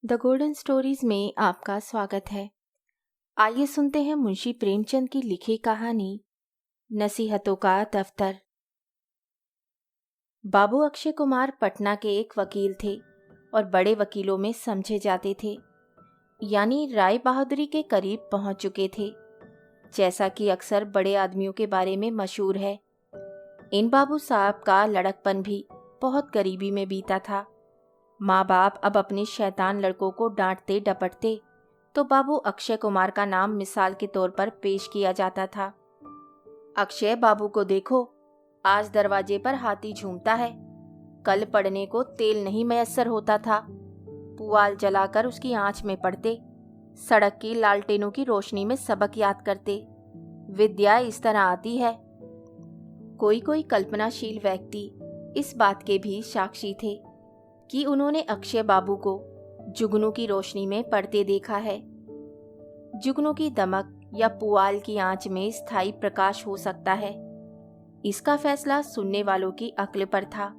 The golden stories में आपका स्वागत है। आइए सुनते हैं मुंशी प्रेमचंद की लिखी कहानी नसीहतों का दफ्तर। बाबू अक्षय कुमार पटना के एक वकील थे और बड़े वकीलों में समझे जाते थे, यानी राय बहादुरी के करीब पहुंच चुके थे, जैसा कि अक्सर बड़े आदमियों के बारे में मशहूर है। इन बाबू साहब का लड़कपन भी बहुत गरीबी में बीता था। माँ बाप अब अपने शैतान लड़कों को डांटते डपटते तो बाबू अक्षय कुमार का नाम मिसाल के तौर पर पेश किया जाता था। अक्षय बाबू को देखो, आज दरवाजे पर हाथी झूमता है, कल पढ़ने को तेल नहीं मयस्सर होता था, पुआल जलाकर उसकी आंच में पढ़ते, सड़क की लालटेनों की रोशनी में सबक याद करते। विद्या इस तरह आती है। कोई कोई कल्पनाशील व्यक्ति इस बात के भी साक्षी थे कि उन्होंने अक्षय बाबू को जुगनू की रोशनी में पढ़ते देखा है। जुगनू की दमक या पुआल की आंच में स्थायी प्रकाश हो सकता है, इसका फैसला सुनने वालों की अक्ल पर था।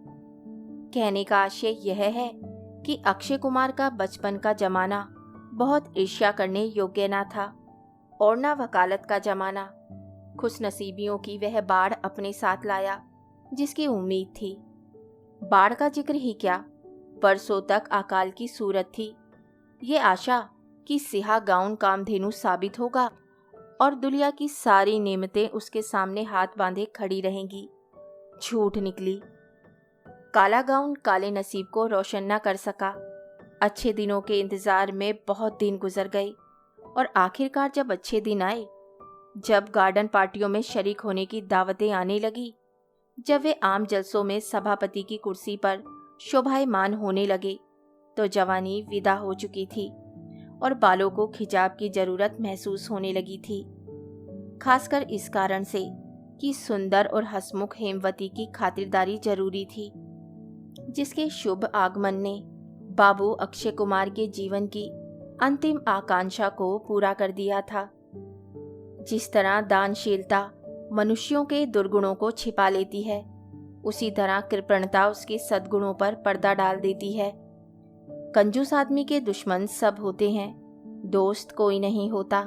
कहने का आशय यह है कि अक्षय कुमार का बचपन का जमाना बहुत ईर्ष्या करने योग्य ना था और ना वकालत का जमाना। खुशनसीबियों की वह बाढ़ अपने साथ लाया जिसकी उम्मीद थी। बाढ़ का जिक्र ही क्या, बरसों तक अकाल की सूरत थी। ये आशा कि सिहा गाउन कामधेनु साबित होगा और दुनिया की सारी नेमतें उसके सामने हाथ बांधे खड़ी रहेंगी, झूठ निकली। काला गाउन काले नसीब को रोशन न कर सका। अच्छे दिनों के इंतजार में बहुत दिन गुजर गए और आखिरकार जब अच्छे दिन आए, जब गार्डन पार्टियों में शरीक होने की दावतें आने लगी, जब वे आम जलसों में सभापति की कुर्सी पर शोभायमान होने लगे, तो जवानी विदा हो चुकी थी और बालों को खिंचाव की जरूरत महसूस होने लगी थी। खासकर इस कारण से कि सुंदर और हंसमुख हेमवती की खातिरदारी जरूरी थी, जिसके शुभ आगमन ने बाबू अक्षय कुमार के जीवन की अंतिम आकांक्षा को पूरा कर दिया था। जिस तरह दानशीलता मनुष्यों के दुर्गुणों को छिपा लेती है, उसी तरह कृपणता उसके सद्गुणों पर पर्दा डाल देती है। कंजूस आदमी के दुश्मन सब होते हैं, दोस्त कोई नहीं होता।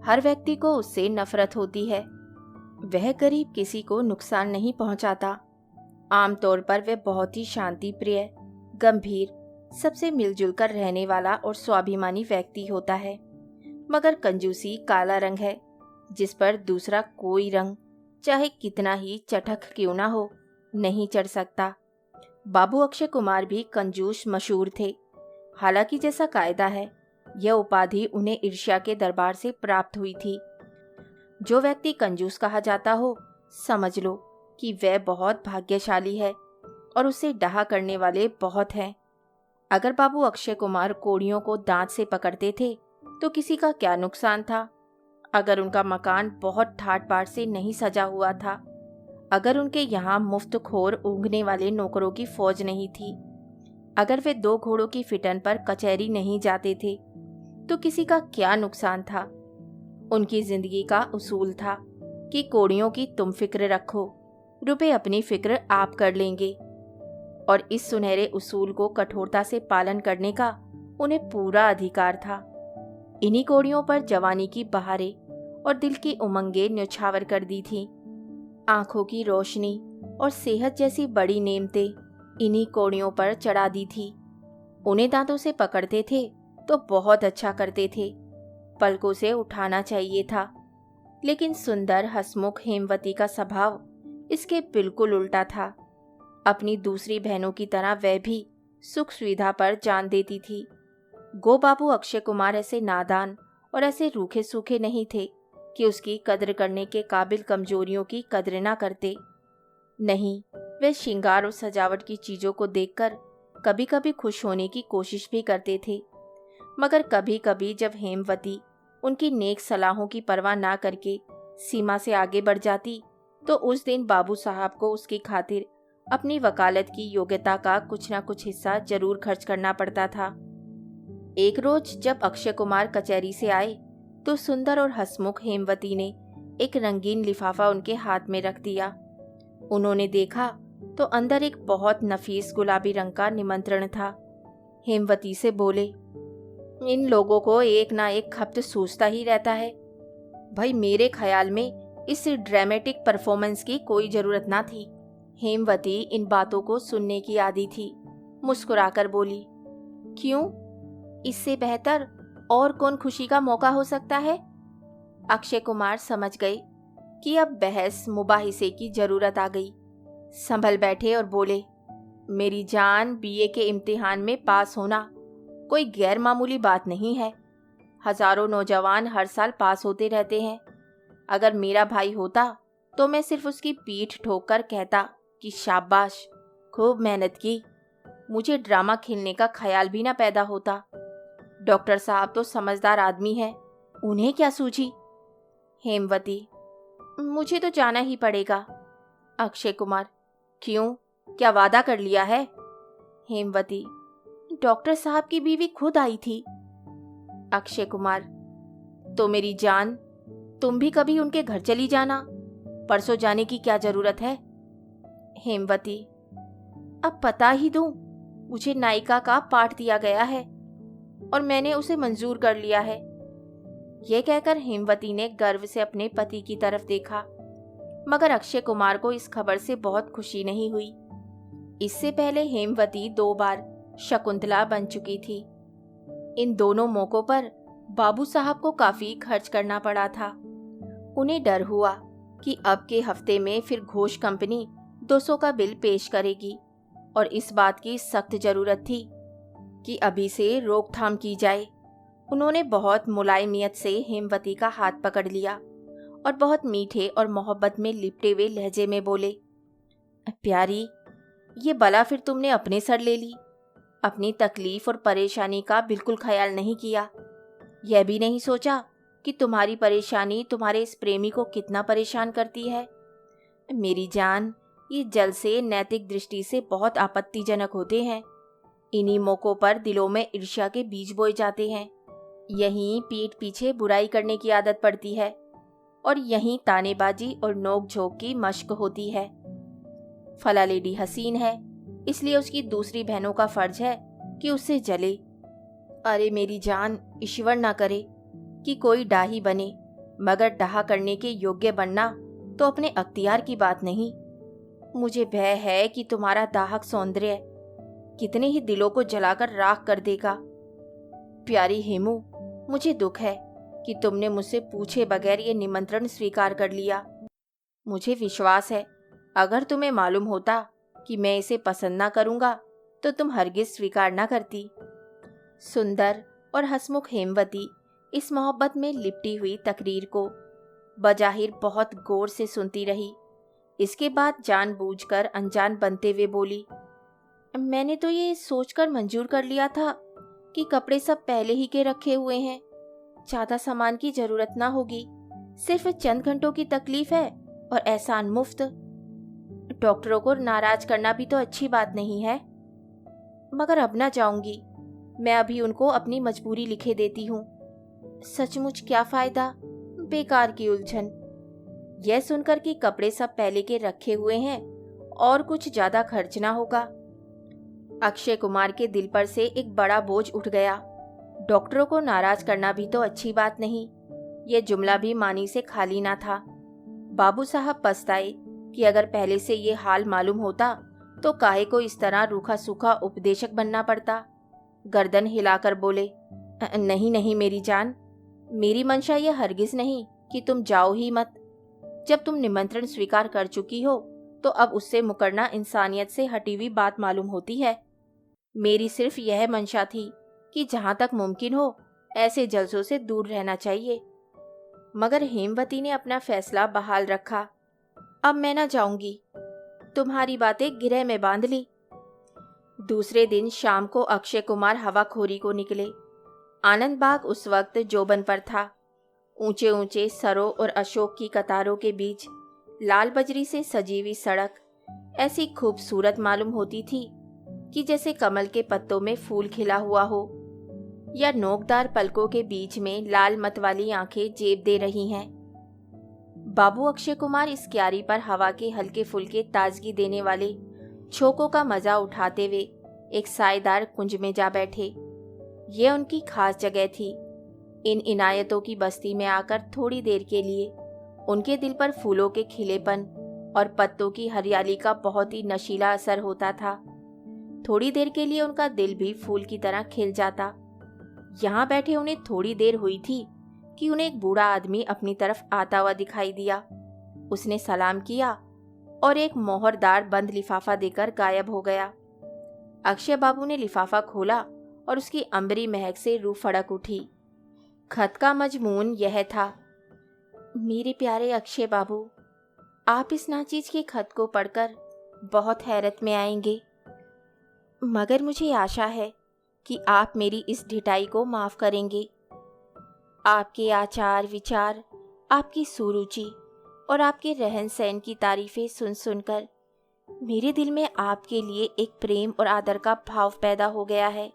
हर व्यक्ति को उससे नफरत होती है। वह गरीब किसी को नुकसान नहीं पहुंचाता। आमतौर पर वह बहुत ही शांति प्रिय, गंभीर, सबसे मिलजुल कर रहने वाला और स्वाभिमानी व्यक्ति होता है। मगर कंजूसी काला रंग है जिस पर दूसरा कोई रंग, चाहे कितना ही चटख क्यों ना हो, नहीं चढ़ सकता। बाबू अक्षय कुमार भी कंजूस मशहूर थे। हालांकि जैसा कायदा है, यह उपाधि उन्हें ईर्ष्या के दरबार से प्राप्त हुई थी। जो व्यक्ति कंजूस कहा जाता हो, समझ लो कि वह बहुत भाग्यशाली है और उसे डहा करने वाले बहुत हैं। अगर बाबू अक्षय कुमार कोड़ियों को दांत से पकड़ते थे तो किसी का क्या नुकसान था। अगर उनका मकान बहुत ठाट बाट से नहीं सजा हुआ था, अगर उनके यहाँ मुफ्तखोर ऊँघने वाले नौकरों की फौज नहीं थी, अगर वे 2 घोड़ों की फिटन पर कचहरी नहीं जाते थे, तो किसी का क्या नुकसान था। उनकी जिंदगी का उसूल था कि कोड़ियों की तुम फिक्र रखो, रुपए अपनी फिक्र आप कर लेंगे। और इस सुनहरे उसूल को कठोरता से पालन करने का उन्हें पूरा अधिकार था। इन्हीं कोड़ियों पर जवानी की बहारें और दिल की उमंगें न्यौछावर कर दी थी। आंखों की रोशनी और सेहत जैसी बड़ी नेमतें इन्हीं कोड़ियों पर चढ़ा दी थी। उन्हें दांतों से पकड़ते थे तो बहुत अच्छा करते थे, पलकों से उठाना चाहिए था। लेकिन सुंदर हंसमुख हेमवती का स्वभाव इसके बिल्कुल उल्टा था। अपनी दूसरी बहनों की तरह वह भी सुख सुविधा पर जान देती थी। गो बाबू अक्षय कुमार ऐसे नादान और ऐसे रूखे सूखे नहीं थे कि उसकी कद्र करने के काबिल कमजोरियों की कद्र ना करते। नहीं, वे श्रृंगार और सजावट की चीजों को देखकर कभी कभी खुश होने की कोशिश भी करते थे। मगर कभी कभी जब हेमवती उनकी नेक सलाहों की परवाह ना करके सीमा से आगे बढ़ जाती, तो उस दिन बाबू साहब को उसकी खातिर अपनी वकालत की योग्यता का कुछ ना कुछ हिस्सा जरूर खर्च करना पड़ता था। एक रोज जब अक्षय कुमार कचहरी से आए, तो सुंदर और हंसमुख हेमवती ने एक रंगीन लिफाफा उनके हाथ में रख दिया। उन्होंने देखा तो अंदर एक बहुत नफीस गुलाबी रंग का निमंत्रण था। हेमवती से बोले, इन लोगों को एक ना एक खप्त सूझता ही रहता है। भाई मेरे ख्याल में इस ड्रामेटिक परफॉर्मेंस की कोई जरूरत ना थी। हेमवती इन बातों को सुनने की आदी थी। मुस्कुराकर बोली, क्यों? इससे बेहतर और कौन खुशी का मौका हो सकता है? अक्षय कुमार समझ गए कि अब बहस मुबाहिसे की जरूरत आ गई। संभल बैठे और बोले, मेरी जान, बीए के इम्तिहान में पास होना कोई गैर मामूली बात नहीं है। हजारों नौजवान हर साल पास होते रहते हैं। अगर मेरा भाई होता तो मैं सिर्फ उसकी पीठ ठोक कर कहता कि शाबाश, खूब मेहनत की। मुझे ड्रामा खेलने का ख्याल भी ना पैदा होता। डॉक्टर साहब तो समझदार आदमी है, उन्हें क्या सूझी? हेमवती, मुझे तो जाना ही पड़ेगा। अक्षय कुमार, क्यों, क्या वादा कर लिया है? हेमवती, डॉक्टर साहब की बीवी खुद आई थी। अक्षय कुमार, तो मेरी जान, तुम भी कभी उनके घर चली जाना। परसों जाने की क्या जरूरत है? हेमवती, अब पता ही दूं, मुझे नायिका का पाठ दिया गया है और मैंने उसे मंजूर कर लिया है। यह कहकर हेमवती ने गर्व से अपने पति की तरफ देखा, मगर अक्षय कुमार को इस खबर से बहुत खुशी नहीं हुई। इससे पहले हेमवती 2 बार शकुंतला बन चुकी थी। इन दोनों मौकों पर बाबू साहब को काफी खर्च करना पड़ा था। उन्हें डर हुआ कि अब के हफ्ते में फिर घोष कंपनी 200 का बिल पेश करेगी और इस बात की सख्त जरूरत थी कि अभी से रोकथाम की जाए। उन्होंने बहुत मुलायमियत से हेमवती का हाथ पकड़ लिया और बहुत मीठे और मोहब्बत में लिपटे हुए लहजे में बोले, प्यारी, ये बला फिर तुमने अपने सर ले ली। अपनी तकलीफ और परेशानी का बिल्कुल ख्याल नहीं किया। यह भी नहीं सोचा कि तुम्हारी परेशानी तुम्हारे इस प्रेमी को कितना परेशान करती है। मेरी जान, ये जलसे नैतिक दृष्टि से बहुत आपत्तिजनक होते हैं। इन्हीं मौकों पर दिलों में ईर्ष्या के बीज बोए जाते हैं। यहीं पीठ पीछे बुराई करने की आदत पड़ती है और यहीं तानेबाजी और नोक-झोंक की मश्क होती है। फला लेडी हसीन है, इसलिए उसकी दूसरी बहनों का फर्ज है कि उससे जले। अरे मेरी जान, ईश्वर ना करे कि कोई डाही बने, मगर डाहा करने के योग्य बनना तो अपने अख्तियार की बात नहीं। मुझे भय है कि तुम्हारा दाहक सौंदर्य कितने ही दिलों को जलाकर राख कर देगा। प्यारी हेमू, मुझे दुख है कि तुमने मुझसे पूछे बगैर ये निमंत्रण स्वीकार कर लिया। मुझे विश्वास है, अगर तुम्हें मालूम होता कि मैं इसे पसंद ना करूंगा तो तुम हरगिज स्वीकार ना करती। सुंदर और हंसमुख हेमवती इस मोहब्बत में लिपटी हुई तकरीर को बजाहिर बहुत गौर से सुनती रही। इसके बाद जानबूझकर अनजान बनते हुए बोली, मैंने तो ये सोचकर मंजूर कर लिया था कि कपड़े सब पहले ही के रखे हुए हैं, ज्यादा सामान की जरूरत ना होगी। सिर्फ चंद घंटों की तकलीफ है और एहसान मुफ्त। डॉक्टरों को नाराज करना भी तो अच्छी बात नहीं है, मगर अब ना जाऊंगी। मैं अभी उनको अपनी मजबूरी लिखे देती हूँ। सचमुच क्या फायदा, बेकार की उलझन। यह सुनकर कि कपड़े सब पहले के रखे हुए हैं और कुछ ज्यादा खर्च ना होगा, अक्षय कुमार के दिल पर से एक बड़ा बोझ उठ गया। डॉक्टरों को नाराज करना भी तो अच्छी बात नहीं। यह जुमला भी मानी से खाली ना था। बाबू साहब पछताए कि अगर पहले से ये हाल मालूम होता तो काहे को इस तरह रूखा सूखा उपदेशक बनना पड़ता। गर्दन हिलाकर बोले, नहीं नहीं मेरी जान, मेरी मंशा यह हरगिज नहीं कि तुम जाओ ही मत। जब तुम निमंत्रण स्वीकार कर चुकी हो तो अब उससे मुकरना इंसानियत से हटी हुई बात मालूम होती है। मेरी सिर्फ यह मंशा थी कि जहां तक मुमकिन हो ऐसे जलसों से दूर रहना चाहिए। मगर हेमवती ने अपना फैसला बहाल रखा। अब मैं ना जाऊंगी, तुम्हारी बातें गिरह में बांध ली। दूसरे दिन शाम को अक्षय कुमार हवाखोरी को निकले। आनंद बाग उस वक्त जोबन पर था। ऊंचे ऊंचे सरों और अशोक की कतारों के बीच लाल बजरी से सजी हुई सड़क ऐसी खूबसूरत मालूम होती थी कि जैसे कमल के पत्तों में फूल खिला हुआ हो, या नोकदार पलकों के बीच में लाल मत वाली आंखें जेब दे रही हैं। बाबू अक्षय कुमार इस क्यारी पर हवा के हल्के फुल्के ताजगी देने वाले झोंकों का मजा उठाते हुए एक सायेदार कुंज में जा बैठे। ये उनकी खास जगह थी। इन इनायतों की बस्ती में आकर थोड़ी देर के लिए उनके दिल पर फूलों के खिलेपन और पत्तों की हरियाली का बहुत ही नशीला असर होता था। थोड़ी देर के लिए उनका दिल भी फूल की तरह खिल जाता। यहाँ बैठे उन्हें थोड़ी देर हुई थी कि उन्हें एक बूढ़ा आदमी अपनी तरफ आता हुआ दिखाई दिया। उसने सलाम किया और एक मोहरदार बंद लिफाफा देकर गायब हो गया। अक्षय बाबू ने लिफाफा खोला और उसकी अंबरी महक से रूह फड़क उठी। खत का मजमून यह था, मेरे प्यारे अक्षय बाबू, आप इस नाचीज के खत को पढ़कर बहुत हैरत में आएंगे, मगर मुझे आशा है कि आप मेरी इस ढिठाई को माफ करेंगे। आपके आचार विचार, आपकी सुरुचि और आपके रहन सहन की तारीफें सुन सुनकर मेरे दिल में आपके लिए एक प्रेम और आदर का भाव पैदा हो गया है।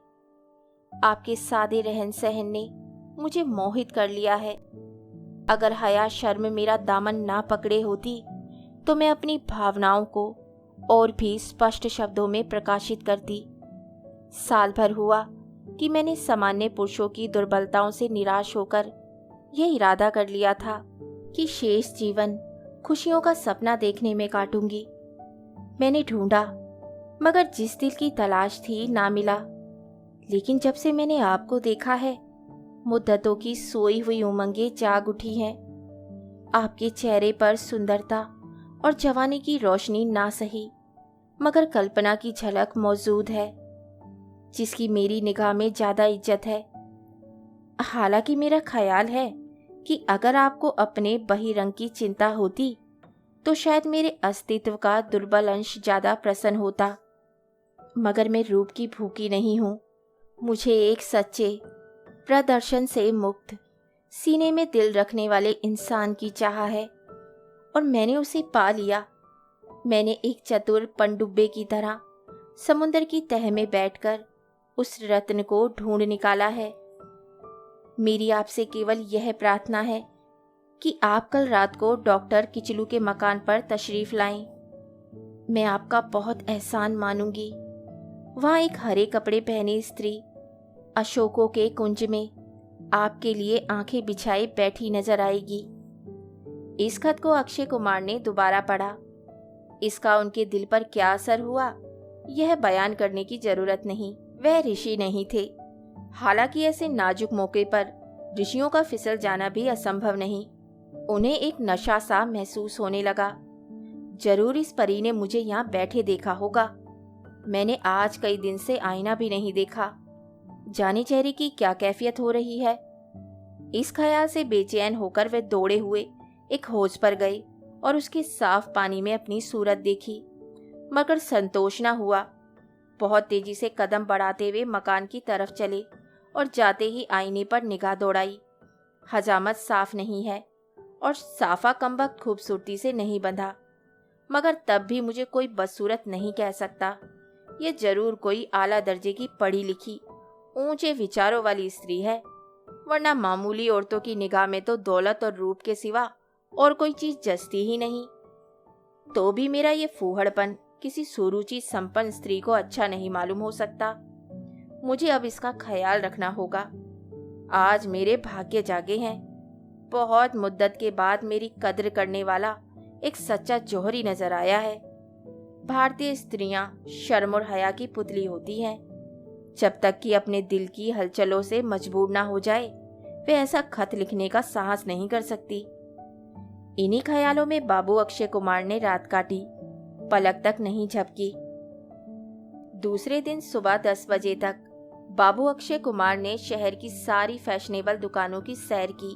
आपके सादे रहन सहन ने मुझे मोहित कर लिया है। अगर हया शर्म मेरा दामन ना पकड़े होती तो मैं अपनी भावनाओं को और भी स्पष्ट शब्दों में प्रकाशित करती। साल भर हुआ कि मैंने सामान्य पुरुषों की दुर्बलताओं से निराश होकर यह इरादा कर लिया था कि शेष जीवन खुशियों का सपना देखने में काटूंगी। मैंने ढूंढा, मगर जिस दिल की तलाश थी ना मिला। लेकिन जब से मैंने आपको देखा है, मुद्दतों की सोई हुई उमंगें जाग उठी हैं। आपके चेहरे पर सुंदरता और जवानी की रोशनी ना सही, मगर कल्पना की झलक मौजूद है, जिसकी मेरी निगाह में ज्यादा इज्जत है। हालांकि मेरा ख्याल है कि अगर आपको अपने बहिरंग की चिंता होती तो शायद मेरे अस्तित्व का दुर्बल अंश ज्यादा प्रसन्न होता। मगर मैं रूप की भूखी नहीं हूँ। मुझे एक सच्चे, प्रदर्शन से मुक्त, सीने में दिल रखने वाले इंसान की चाह है और मैंने उसे पा लिया। मैंने एक चतुर पनडुब्बे की तरह समुद्र की तह में बैठकर उस रत्न को ढूंढ निकाला है। मेरी आपसे केवल यह प्रार्थना है कि आप कल रात को डॉक्टर किचलू के मकान पर तशरीफ लाएं। मैं आपका बहुत एहसान मानूंगी। वहां एक हरे कपड़े पहनी स्त्री अशोकों के कुंज में आपके लिए आंखें बिछाए बैठी नजर आएगी। इस खत को अक्षय कुमार ने दोबारा पढ़ा। इसका उनके दिल पर क्या असर हुआ, यह बयान करने की जरूरत नहीं। वह ऋषि नहीं थे। हालांकि ऐसे नाजुक मौके पर ऋषियों का फिसल जाना भी असंभव नहीं। उन्हें एक नशा सा महसूस होने लगा। जरूर इस परी ने मुझे यहाँ बैठे देखा होगा। मैंने आज कई दिन से आईना भी नहीं देखा। जाने चेहरे की क्या कैफियत हो रही है। इस ख्याल से बेचैन होकर वे दौड़े हुए एक हौज पर गए और उसके साफ पानी में अपनी सूरत देखी, मगर संतोष न हुआ। बहुत तेजी से कदम बढ़ाते हुए मकान की तरफ चले और जाते ही आईने पर निगाह दौड़ाई। हजामत साफ नहीं है और साफा कमबख्त खूबसूरती से नहीं बंधा, मगर तब भी मुझे कोई बदसूरत नहीं कह सकता। ये जरूर कोई आला दर्जे की पढ़ी लिखी, ऊंचे विचारों वाली स्त्री है, वरना मामूली औरतों की निगाह में तो दौलत और रूप के सिवा और कोई चीज जचती ही नहीं। तो भी मेरा ये फूहड़पन किसी सुरुचि संपन्न स्त्री को अच्छा नहीं मालूम हो सकता। मुझे अब इसका ख्याल रखना होगा। आज मेरे भाग्य जागे हैं। बहुत मुद्दत के बाद मेरी कद्र करने वाला एक सच्चा जौहरी नजर आया है। भारतीय स्त्रियां शर्म और हया की पुतली होती हैं। जब तक कि अपने दिल की हलचलों से मजबूर ना हो जाए, वे ऐसा खत लिखने का साहस नहीं कर सकती। इन्हीं ख्यालों में बाबू अक्षय कुमार ने रात काटी। पलक तक नहीं झपकी। दूसरे दिन सुबह 10 बजे तक बाबू अक्षय कुमार ने शहर की सारी फैशनेबल दुकानों की सैर की।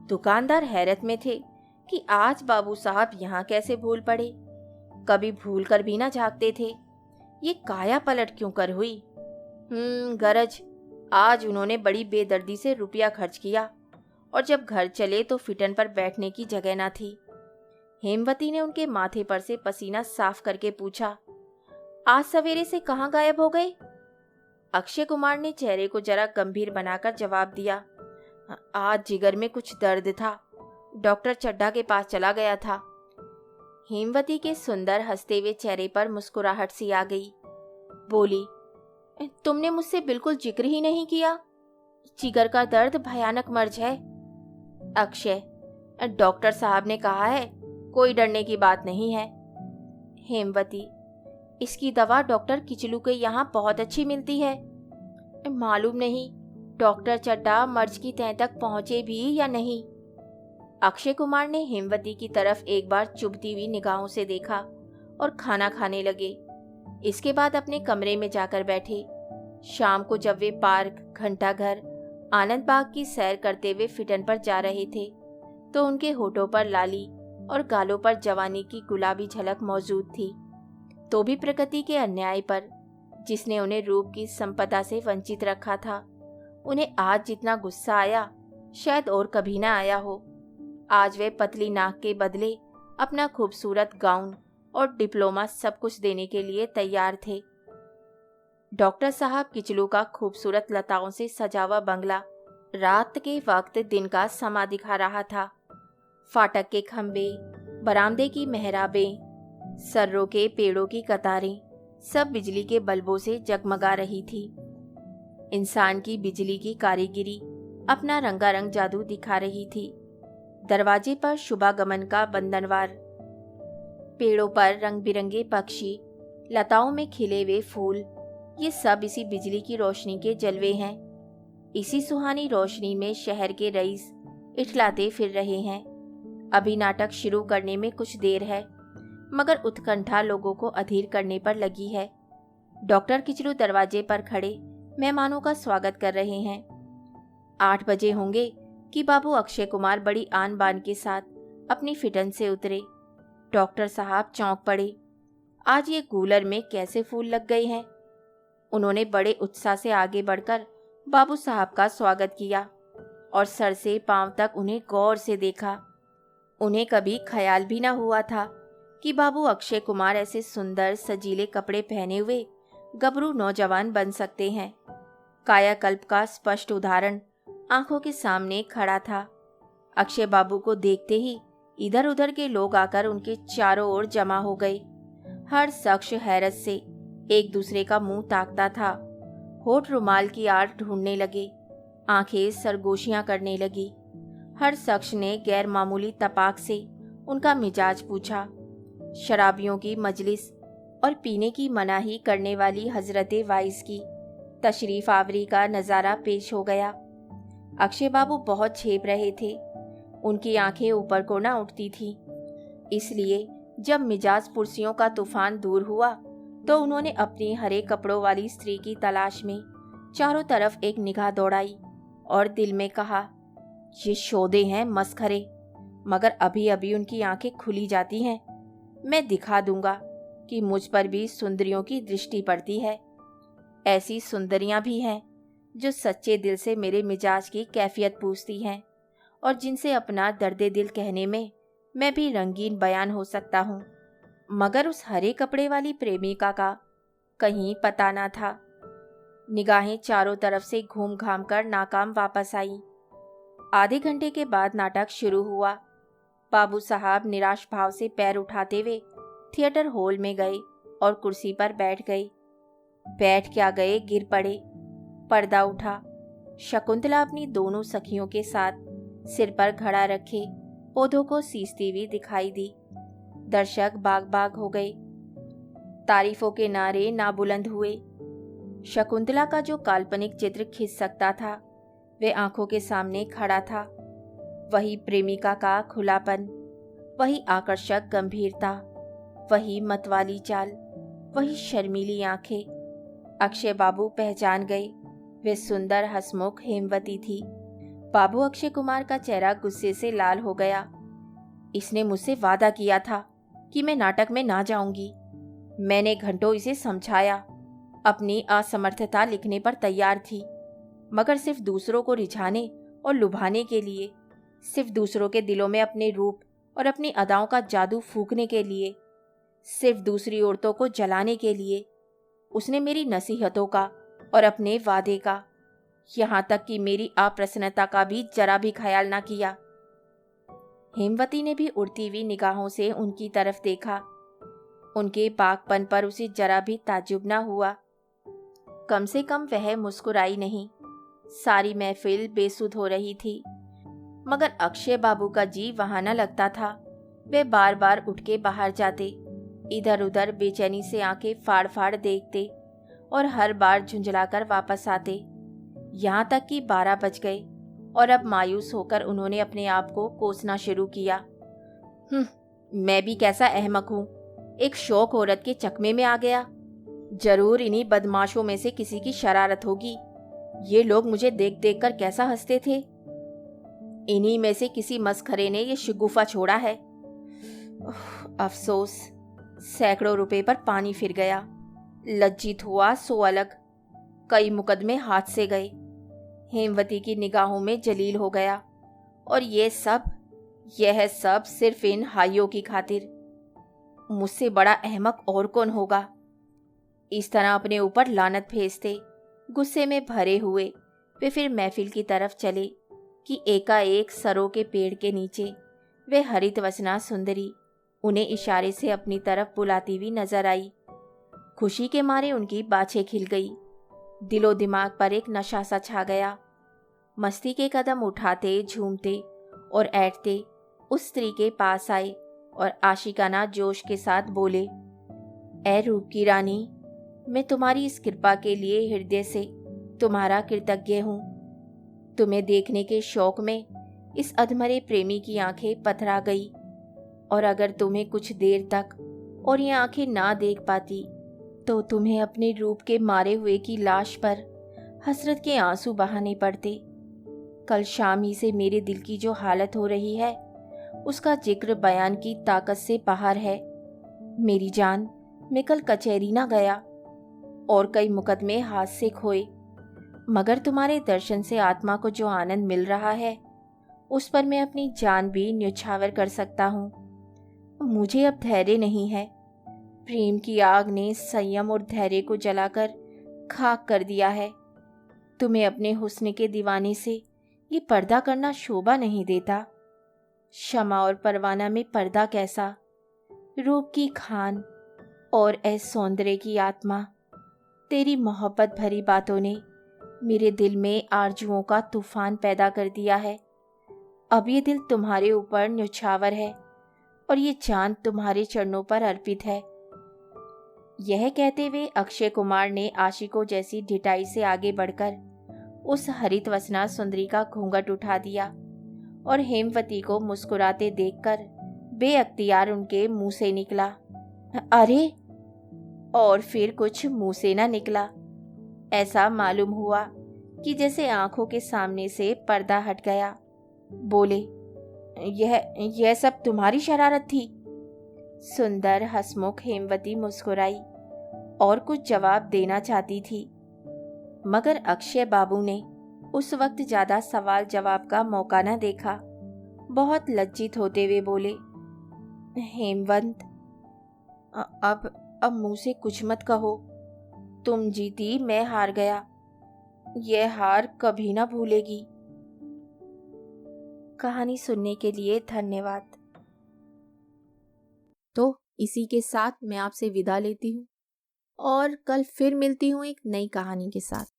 दुकानदार हैरत में थे कि आज बाबू साहब यहाँ कैसे भूल पड़े। कभी भूल कर भी ना झांकते थे। ये काया पलट क्यों कर हुई? गरज आज उन्होंने बड़ी बेदर्दी से रुपया खर्च किया और जब घर चले तो फिटन पर बैठने की जगह ना थी। हेमवती ने उनके माथे पर से पसीना साफ करके पूछा, आज सवेरे से कहाँ गायब हो गए? अक्षय कुमार ने चेहरे को जरा गंभीर बनाकर जवाब दिया, आज जिगर में कुछ दर्द था, डॉक्टर चड्ढा के पास चला गया था। हेमवती के सुंदर हंसते हुए चेहरे पर मुस्कुराहट सी आ गई। बोली, तुमने मुझसे बिल्कुल जिक्र ही नहीं किया। जिगर का दर्द भयानक मर्ज है। अक्षय, डॉक्टर साहब ने कहा है, कोई डरने की बात नहीं है। हेमवती, इसकी दवा डॉक्टर किचलू के यहाँ बहुत अच्छी मिलती है। मालूम नहीं डॉक्टर चड्ढा मर्ज की तह तक पहुंचे भी या नहीं। अक्षय कुमार ने हेमवती की तरफ एक बार चुभती हुई निगाहों से देखा और खाना खाने लगे। इसके बाद अपने कमरे में जाकर बैठे। शाम को जब वे पार्क, घंटाघर, आनंद बाग की सैर करते हुए फिटन पर जा रहे थे तो उनके होठों पर लाली और गालों पर जवानी की गुलाबी झलक मौजूद थी। तो भी प्रकृति के अन्याय पर, जिसने उन्हें रूप की संपदा से वंचित रखा था, उन्हें आज जितना गुस्सा आया शायद और कभी ना आया हो। आज वे पतली नाक के बदले अपना खूबसूरत गाउन और डिप्लोमा सब कुछ देने के लिए तैयार थे। डॉक्टर साहब किचलू का खूबसूरत लताओं से सजा हुआ बंगला रात के वक्त दिन का समा दिखा रहा था। फाटक के खंबे, बरामदे की मेहराबें, सर्रों के पेड़ों की कतारें सब बिजली के बल्बों से जगमगा रही थी। इंसान की बिजली की कारीगिरी अपना रंगारंग जादू दिखा रही थी। दरवाजे पर शुभागमन का बंधनवार, पेड़ों पर रंग बिरंगे पक्षी, लताओं में खिले हुए फूल, ये सब इसी बिजली की रोशनी के जलवे हैं। इसी सुहानी रोशनी में शहर के रईस इठलाते फिर रहे हैं। अभी नाटक शुरू करने में कुछ देर है, मगर उत्कंठा लोगों को अधीर करने पर लगी है। डॉक्टर किचलू दरवाजे पर खड़े मेहमानों का स्वागत कर रहे हैं। 8 बजे होंगे कि बाबू अक्षय कुमार बड़ी आन बान के साथ अपनी फिटन से उतरे। डॉक्टर साहब चौंक पड़े। आज ये कूलर में कैसे फूल लग गए हैं। उन्होंने बड़े उत्साह से आगे बढ़कर बाबू साहब का स्वागत किया और सर से पांव तक उन्हें गौर से देखा। उन्हें कभी ख्याल भी न हुआ था कि बाबू अक्षय कुमार ऐसे सुंदर सजीले कपड़े पहने हुए गबरू नौजवान बन सकते हैं। कायाकल्प का स्पष्ट उदाहरण आंखों के सामने खड़ा था। अक्षय बाबू को देखते ही इधर उधर के लोग आकर उनके चारों ओर जमा हो गए। हर शख्स हैरत से एक दूसरे का मुंह ताकता था। होठ रुमाल की आड़ ढूंढने लगे, आंखें सरगोशियां करने लगी। हर शख्स ने गैर मामूली तपाक से उनका मिजाज पूछा। शराबियों की मजलिस और पीने की मनाही करने वाली हजरते वाइस की तशरीफ आवरी का नज़ारा पेश हो गया। अक्षय बाबू बहुत छेप रहे थे। उनकी आंखें ऊपर को न उठती थी। इसलिए जब मिजाज पुरसियों का तूफान दूर हुआ तो उन्होंने अपनी हरे कपड़ों वाली स्त्री की तलाश में चारों तरफ एक निगाह दौड़ाई और दिल में कहा, ये शोधे हैं मस्खरे, मगर अभी अभी उनकी आंखें खुली जाती हैं। मैं दिखा दूंगा कि मुझ पर भी सुंदरियों की दृष्टि पड़ती है। ऐसी सुंदरियां भी हैं जो सच्चे दिल से मेरे मिजाज की कैफियत पूछती हैं और जिनसे अपना दर्दे दिल कहने में मैं भी रंगीन बयान हो सकता हूँ। मगर उस हरे कपड़े वाली प्रेमिका का कहीं पता ना था। निगाहें चारों तरफ से घूम घाम कर नाकाम वापस आई। आधे घंटे के बाद नाटक शुरू हुआ। बाबू साहब निराश भाव से पैर उठाते हुए थिएटर हॉल में गए और कुर्सी पर बैठ गए। बैठ क्या गए, गिर पड़े। पर्दा उठा। शकुंतला अपनी दोनों सखियों के साथ सिर पर घड़ा रखे पौधों को सींचती हुई दिखाई दी। दर्शक बाग बाग हो गए। तारीफों के नारे ना बुलंद हुए। शकुंतला का जो काल्पनिक चित्र खिंच सकता था वे आंखों के सामने खड़ा था। वही प्रेमिका का खुलापन, वही आकर्षक गंभीरता, वही मतवाली चाल, वही शर्मीली आंखें। अक्षय बाबू पहचान गए। वे सुंदर हंसमुख हेमवती थी। बाबू अक्षय कुमार का चेहरा गुस्से से लाल हो गया। इसने मुझसे वादा किया था कि मैं नाटक में ना जाऊंगी। मैंने घंटों इसे समझाया। अपनी असमर्थता लिखने पर तैयार थी, मगर सिर्फ दूसरों को रिझाने और लुभाने के लिए, सिर्फ दूसरों के दिलों में अपने रूप और अपनी अदाओं का जादू फूंकने के लिए, सिर्फ दूसरी औरतों को जलाने के लिए उसने मेरी नसीहतों का और अपने वादे का, यहाँ तक कि मेरी अप्रसन्नता का भी जरा भी ख्याल ना किया। हेमवती ने भी उड़ती हुई निगाहों से उनकी तरफ देखा। उनके पाकपन पर उसे जरा भी ताज्जुब ना हुआ। कम से कम वह मुस्कुराई नहीं। सारी महफिल बेसुध हो रही थी, मगर अक्षय बाबू का जी वहां न लगता था। वे बार बार उठ के बाहर जाते, इधर उधर बेचैनी से आंखें फाड़ फाड़ देखते और हर बार झुंझलाकर वापस आते। यहाँ तक कि 12 बज गए और अब मायूस होकर उन्होंने अपने आप को कोसना शुरू किया। मैं भी कैसा अहमक हूँ, एक शौक औरत के चकमे में आ गया। जरूर इन्हीं बदमाशों में से किसी की शरारत होगी। ये लोग मुझे देख देख कर कैसा हंसते थे। इन्हीं में से किसी मस्खरे ने ये शिगुफा छोड़ा है। अफसोस, सैकड़ों रुपए पर पानी फिर गया। लज्जित हुआ सो अलग, कई मुकदमे हाथ से गए। हेमवती की निगाहों में जलील हो गया। और यह सब सिर्फ इन हाइयों की खातिर। मुझसे बड़ा अहमक और कौन होगा। इस तरह अपने ऊपर लानत भेजते, गुस्से में भरे हुए वे फिर महफिल की तरफ चले कि एकाएक सरों के पेड़ के नीचे वे हरितवसना सुंदरी उन्हें इशारे से अपनी तरफ बुलाती हुई नजर आई। खुशी के मारे उनकी बाछें खिल गई। दिलो दिमाग पर एक नशा सा छा गया। मस्ती के कदम उठाते, झूमते और ऐठते उस स्त्री के पास आए और आशिकाना जोश के साथ बोले, ए रूप की रानी, मैं तुम्हारी इस कृपा के लिए हृदय से तुम्हारा कृतज्ञ हूँ। तुम्हें देखने के शौक में इस अधमरे प्रेमी की आंखें पथरा गई, और अगर तुम्हें कुछ देर तक और ये आंखें ना देख पाती तो तुम्हें अपने रूप के मारे हुए की लाश पर हसरत के आंसू बहाने पड़ते। कल शाम ही से मेरे दिल की जो हालत हो रही है उसका जिक्र बयान की ताकत से बाहर है। मेरी जान, मैं कल कचहरी ना गया और कई मुकदमे हाथ से खोए, मगर तुम्हारे दर्शन से आत्मा को जो आनंद मिल रहा है उस पर मैं अपनी जान भी न्यौछावर कर सकता हूँ। मुझे अब धैर्य नहीं है। प्रेम की आग ने संयम और धैर्य को जलाकर खाक कर दिया है। तुम्हें अपने हुस्न के दीवाने से ये पर्दा करना शोभा नहीं देता। शमा और परवाना में पर्दा कैसा, रूप की खान और ऐस सौंदर्य की आत्मा। तेरी मोहब्बत भरी बातों ने मेरे दिल में आरजुओं का तूफान पैदा कर दिया है। अब ये दिल तुम्हारे ऊपर न्यौछावर है और ये जान तुम्हारे चरणों पर अर्पित है। यह कहते हुए अक्षय कुमार ने आशिकों जैसी ढिठाई से आगे बढ़कर उस हरितवसना सुंदरी का घूंघट उठा दिया और हेमवती को मुस्कुराते देखकर बेअख्तियार उनके मुंह से निकला, अरे, और फिर कुछ मुंह से ना निकला। ऐसा मालूम हुआ कि जैसे आंखों के सामने से पर्दा हट गया। बोले, यह सब तुम्हारी शरारत थी। सुंदर हंसमुख हेमवती मुस्कुराई और कुछ जवाब देना चाहती थी, मगर अक्षय बाबू ने उस वक्त ज्यादा सवाल जवाब का मौका न देखा। बहुत लज्जित होते हुए बोले, हेमवंत, अब मुंह से कुछ मत कहो। तुम जीती, मैं हार गया। यह हार कभी ना भूलेगी। कहानी सुनने के लिए धन्यवाद। तो इसी के साथ मैं आपसे विदा लेती हूँ और कल फिर मिलती हूँ एक नई कहानी के साथ।